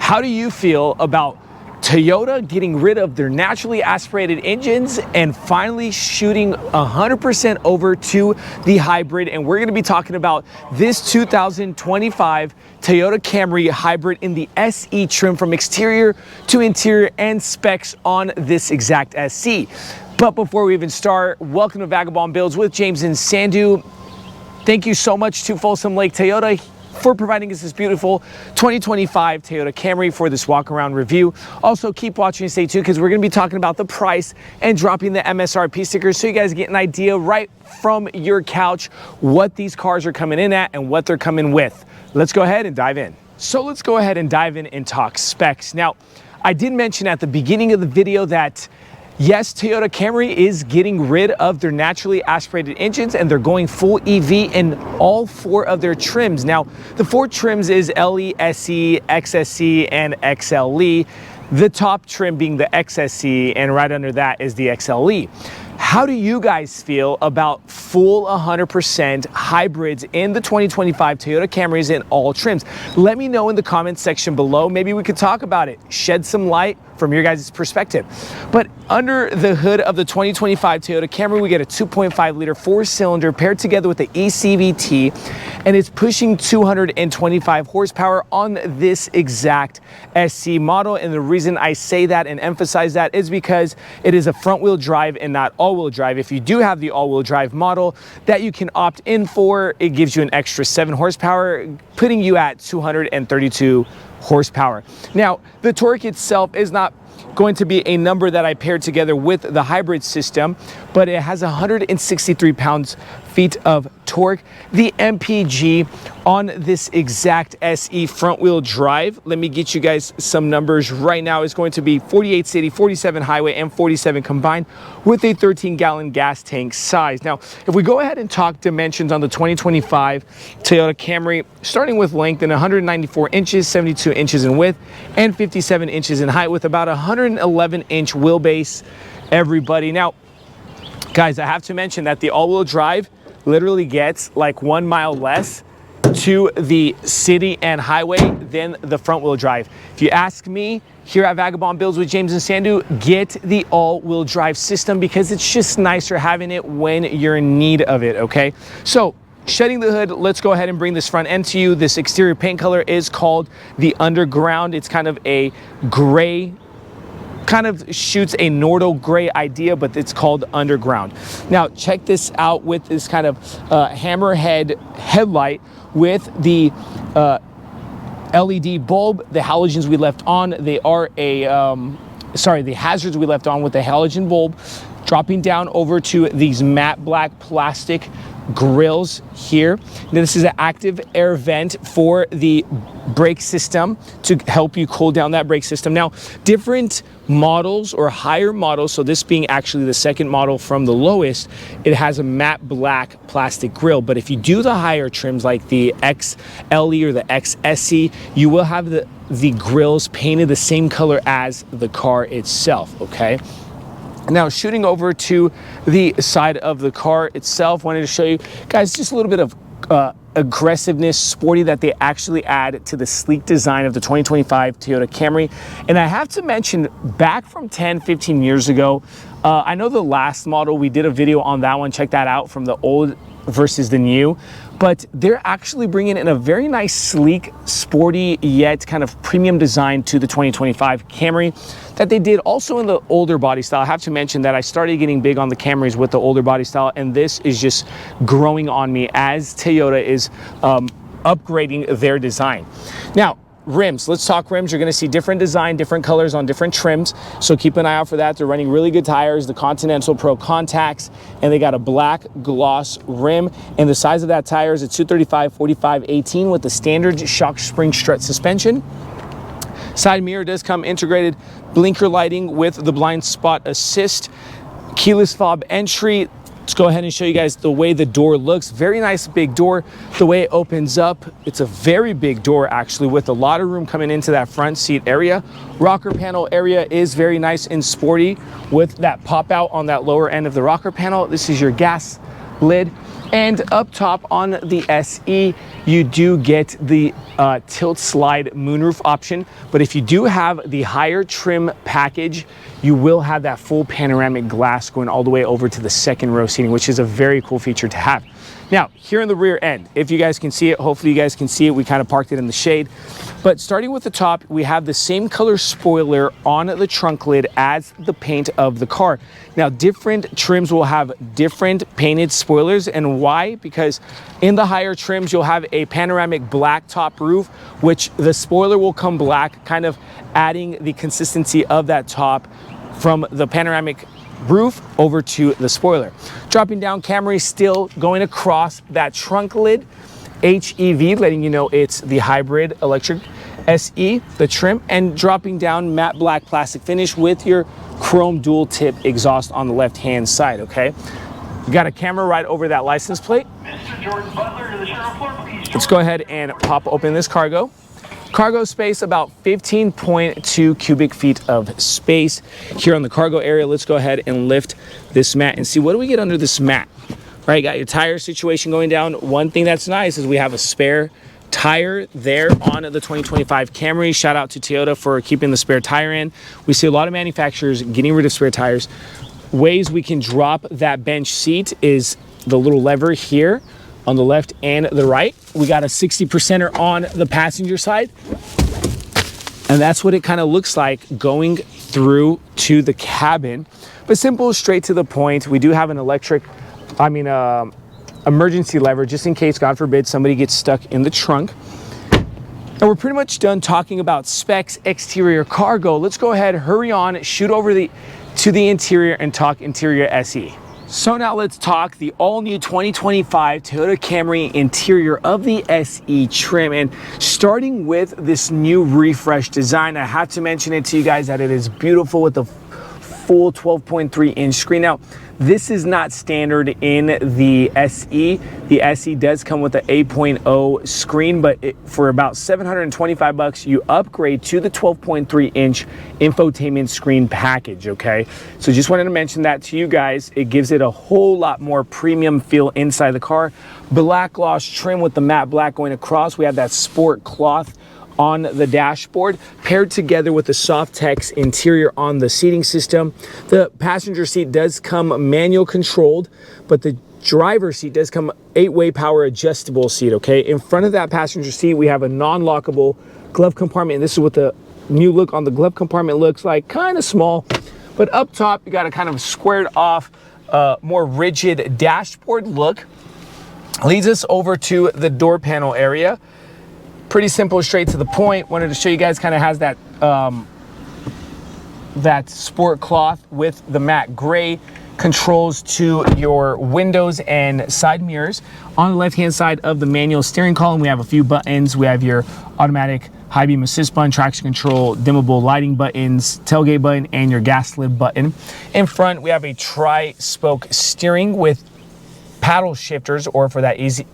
How do you feel about Toyota getting rid of their naturally aspirated engines and finally shooting 100% over to the hybrid? And we're going to be talking about this 2025 Toyota Camry hybrid in the SE trim, from exterior to interior and specs on this exact SE. But before we even start, welcome to Vagabond Builds with James and Sandu. Thank you so much to Folsom Lake Toyota for providing us this beautiful 2025 Toyota Camry for this walk around review. Also, keep watching and stay tuned because we're going to be talking about the price and dropping the MSRP stickers so you guys get an idea right from your couch what these cars are coming in at and what they're coming with. Let's go ahead and dive in. So let's go ahead and dive in and talk specs. Now, I did mention at the beginning of the video that yes, Toyota Camry is getting rid of their naturally aspirated engines and they're going full EV in all four of their trims. Now, the four trims is LE, SE, XSE, and XLE. The top trim being the XSE, and right under that is the XLE. How do you guys feel about full 100% hybrids in the 2025 Toyota Camrys in all trims? Let me know in the comments section below. Maybe we could talk about it, shed some light from your guys' perspective. But under the hood of the 2025 Toyota Camry, we get a 2.5 liter four-cylinder paired together with the eCVT, and it's pushing 225 horsepower on this exact SC model. And the reason I say that and emphasize that is because it is a front-wheel drive and not all-wheel drive. If you do have the all-wheel drive model that you can opt in for, it gives you an extra 7 horsepower, putting you at 232 horsepower. Now, the torque itself is not going to be a number that I paired together with the hybrid system, but it has 163 pounds-feet of torque. The MPG on this exact SE front-wheel drive, let me get you guys some numbers right now, is going to be 48 city, 47 highway, and 47 combined with a 13-gallon gas tank size. Now, if we go ahead and talk dimensions on the 2025 Toyota Camry, starting with length in 194 inches, 72 inches in width, and 57 inches in height with about 111-inch wheelbase, everybody. Now, guys, I have to mention that the all-wheel drive literally gets like 1 mile less to the city and highway than the front-wheel drive. If you ask me, here at Vagabond Builds with James and Sandu, get the all-wheel drive system because it's just nicer having it when you're in need of it, okay? So, shedding the hood, let's go ahead and bring this front end to you. This exterior paint color is called the Underground. It's kind of a gray, kind of shoots a Nordo gray idea, but it's called Underground. Now, check this out with this kind of hammerhead headlight with the LED bulb. The halogens we left on, they are a, the hazards we left on with the halogen bulb, dropping down over to these matte black plastic grills here. Now, this is an active air vent for the brake system to help you cool down that brake system. Now, different models or higher models, so this being actually the second model from the lowest, it has a matte black plastic grill. But if you do the higher trims like the XLE or the XSE, you will have the grills painted the same color as the car itself, okay? Now, shooting over to the side of the car itself, wanted to show you guys just a little bit of aggressiveness, sporty that they actually add to the sleek design of the 2025 Toyota Camry. And I have to mention, back from 10-15 years ago, I know the last model, we did a video on that one, check that out, from the old versus the new, but they're actually bringing in a very nice, sleek, sporty, yet kind of premium design to the 2025 Camry that they did also in the older body style. I have to mention that I started getting big on the Camrys with the older body style, and this is just growing on me as Toyota is upgrading their design. Now, rims, let's talk rims. You're going to see different design, different colors on different trims, so keep an eye out for that. They're running really good tires, the Continental Pro contacts, and they got a black gloss rim, and the size of that tire is a 235/45/18 with the standard shock spring strut suspension. Side mirror does come integrated blinker lighting with the blind spot assist, keyless fob entry. Let's go ahead and show you guys the way the door looks. Very nice big door. The way it opens up, it's a very big door actually, with a lot of room coming into that front seat area. Rocker panel area is very nice and sporty with that pop out on that lower end of the rocker panel. This is your gas lid. And up top on the SE, you do get the tilt slide moonroof option. But if you do have the higher trim package, you will have that full panoramic glass going all the way over to the second row seating, which is a very cool feature to have. Now, here in the rear end, if you guys can see it, hopefully you guys can see it. We kind of parked it in the shade. But starting with the top, we have the same color spoiler on the trunk lid as the paint of the car. Now, different trims will have different painted spoilers. And why? Because in the higher trims, you'll have a panoramic black top roof, which the spoiler will come black, kind of adding the consistency of that top from the panoramic roof over to the spoiler. Dropping down, CAMRY still going across that trunk lid. HEV, letting you know it's the hybrid electric SE, the trim, and dropping down matte black plastic finish with your chrome dual tip exhaust on the left hand side. Okay, you got a camera right over that license plate. Let's go ahead and pop open this cargo. Cargo space, about 15.2 cubic feet of space here on the cargo area. Let's go ahead and lift this mat and see what do we get under this mat. All right, got your tire situation going down. One thing that's nice is we have a spare tire there on the 2025 Camry. Shout out to Toyota for keeping the spare tire in. We see a lot of manufacturers getting rid of spare tires. Ways we can drop that bench seat is the little lever here on the left and the right. We got a 60%er on the passenger side. And that's what it kind of looks like going through to the cabin. But simple, straight to the point. We do have an emergency lever just in case, God forbid, somebody gets stuck in the trunk. And we're pretty much done talking about specs, exterior, cargo. Let's go ahead, hurry on, shoot over to the interior and talk interior SE. So now let's talk the all-new 2025 Toyota Camry interior of the SE trim. And starting with this new refresh design, I have to mention it to you guys that it is beautiful with the full 12.3-inch screen. Now, this is not standard in the SE. The SE does come with the 8.0 screen, but for about $725, you upgrade to the 12.3-inch infotainment screen package, okay? So just wanted to mention that to you guys. It gives it a whole lot more premium feel inside the car. Black gloss trim with the matte black going across. We have that sport cloth on the dashboard, paired together with the soft text interior on the seating system. The passenger seat does come manual controlled, but the driver's seat does come 8-way power adjustable seat, okay? In front of that passenger seat, we have a non-lockable glove compartment, and this is what the new look on the glove compartment looks like. Kind of small, but up top, you got a kind of squared off, more rigid dashboard look. Leads us over to the door panel area. Pretty simple, straight to the point. Wanted to show you guys, kind of has that that sport cloth with the matte gray controls to your windows and side mirrors. On the left hand side of the manual steering column, we have a few buttons. We have your automatic high beam assist button, traction control, dimmable lighting buttons, tailgate button, and your gas lid button. In front, we have a tri-spoke steering with paddle shifters, or for that easy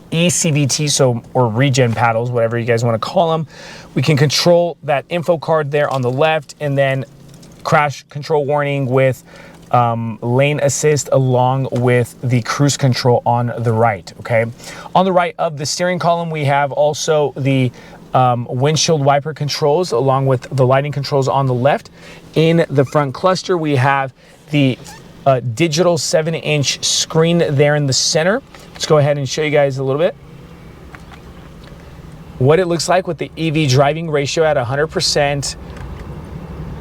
ECVT, or regen paddles, whatever you guys want to call them. We can control that info card there on the left, and then crash control warning with lane assist along with the cruise control on the right, okay? On the right of the steering column, we have also the windshield wiper controls along with the lighting controls on the left. In the front cluster, we have the digital 7-inch screen there in the center. Let's go ahead and show you guys a little bit what it looks like with the EV driving ratio at 100%.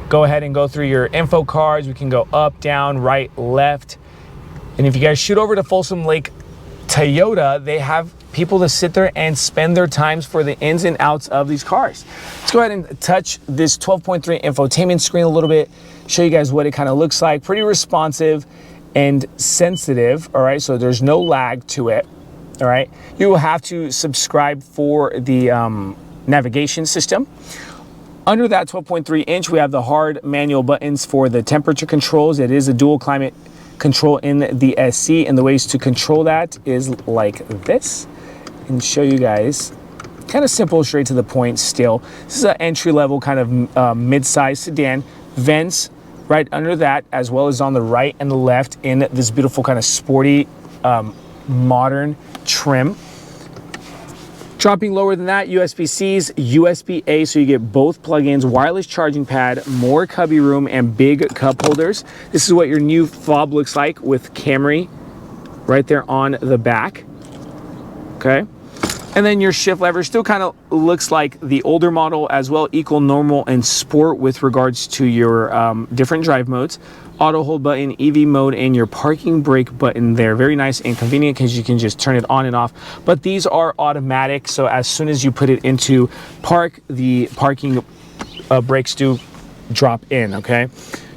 Go ahead and go through your info cards. We can go up, down, right, left. And if you guys shoot over to Folsom Lake Toyota, they have people to sit there and spend their times for the ins and outs of these cars. Let's go ahead and touch this 12.3 infotainment screen a little bit, show you guys what it kind of looks like. Pretty responsive and sensitive, all right? So there's no lag to it, all right? You will have to subscribe for the navigation system. Under that 12.3 inch, we have the hard manual buttons for the temperature controls. It is a dual climate control in the SC, and the ways to control that is like this. And show you guys, kind of simple, straight to the point still. This is an entry-level kind of mid-size sedan. Vents right under that, as well as on the right and the left in this beautiful kind of sporty, modern trim. Dropping lower than that, USB-Cs, USB-A, so you get both plugins, wireless charging pad, more cubby room, and big cup holders. This is what your new fob looks like with CAMRY right there on the back, okay? And then your shift lever still kind of looks like the older model as well, equal, normal, and sport with regards to your different drive modes. Auto hold button, EV mode, and your parking brake button there. Very nice and convenient because you can just turn it on and off. But these are automatic, so as soon as you put it into park, the parking brakes do drop in, okay?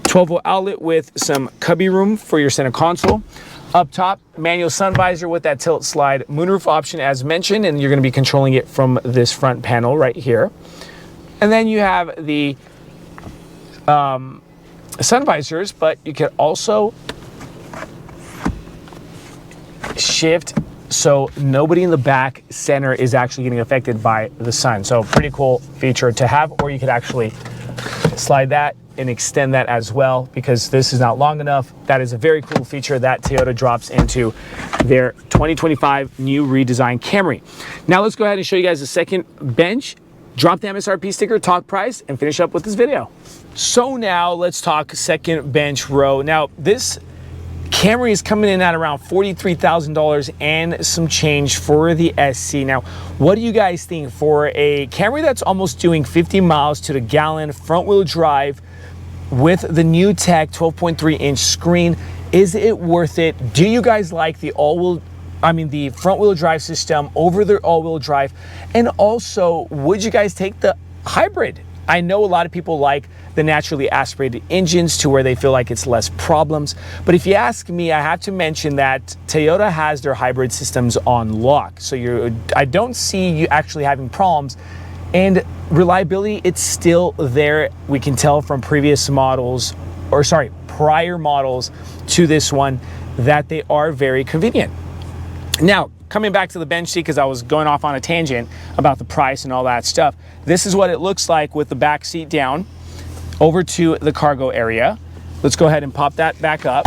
12-volt outlet with some cubby room for your center console. Up top, manual sun visor with that tilt slide moonroof option as mentioned, and you're going to be controlling it from this front panel right here. And then you have the sun visors, but you can also shift so nobody in the back center is actually getting affected by the sun. So pretty cool feature to have, or you could actually slide that and extend that as well because this is not long enough. That is a very cool feature that Toyota drops into their 2025 new redesigned Camry. Now let's go ahead and show you guys the second bench, drop the MSRP sticker, talk price, and finish up with this video. So now let's talk second bench row. Now this Camry is coming in at around $43,000 and some change for the SC. Now, what do you guys think for a Camry that's almost doing 50 miles to the gallon, front wheel drive with the new tech 12.3-inch screen? Is it worth it? Do you guys like the the front wheel drive system over the all-wheel drive? And also, would you guys take the hybrid? I know a lot of people like the naturally aspirated engines to where they feel like it's less problems. But if you ask me, I have to mention that Toyota has their hybrid systems on lock. So I don't see you actually having problems. And reliability, it's still there. We can tell from prior models to this one that they are very convenient. Now, coming back to the bench seat, because I was going off on a tangent about the price and all that stuff. This is what it looks like with the back seat down over to the cargo area. Let's go ahead and pop that back up,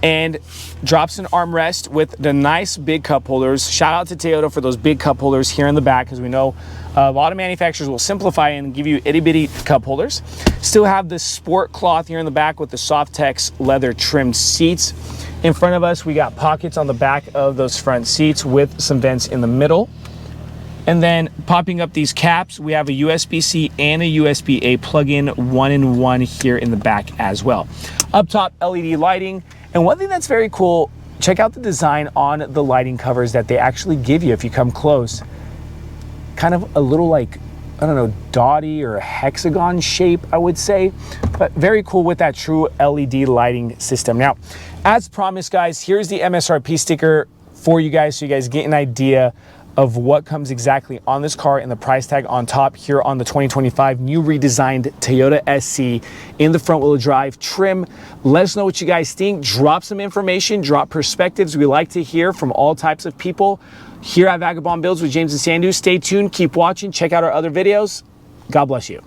and drops an armrest with the nice big cup holders. Shout out to Toyota for those big cup holders here in the back, because we know a lot of manufacturers will simplify and give you itty bitty cup holders. Still have the sport cloth here in the back with the Softex leather trimmed seats. In front of us, we got pockets on the back of those front seats with some vents in the middle. And then popping up these caps, we have a USB-C and a USB-A plug-in 1-in-1 here in the back as well. Up top, LED lighting. And one thing that's very cool, check out the design on the lighting covers that they actually give you if you come close. Kind of a little like, I don't know, dotty or hexagon shape, I would say, but very cool with that true LED lighting system. Now, as promised, guys, here's the MSRP sticker for you guys so you guys get an idea of what comes exactly on this car and the price tag on top here on the 2025 new redesigned Toyota SC in the front wheel drive trim. Let us know what you guys think. Drop some information, drop perspectives. We like to hear from all types of people here at Vagabond Builds with James and Sandu. Stay tuned, keep watching, check out our other videos. God bless you.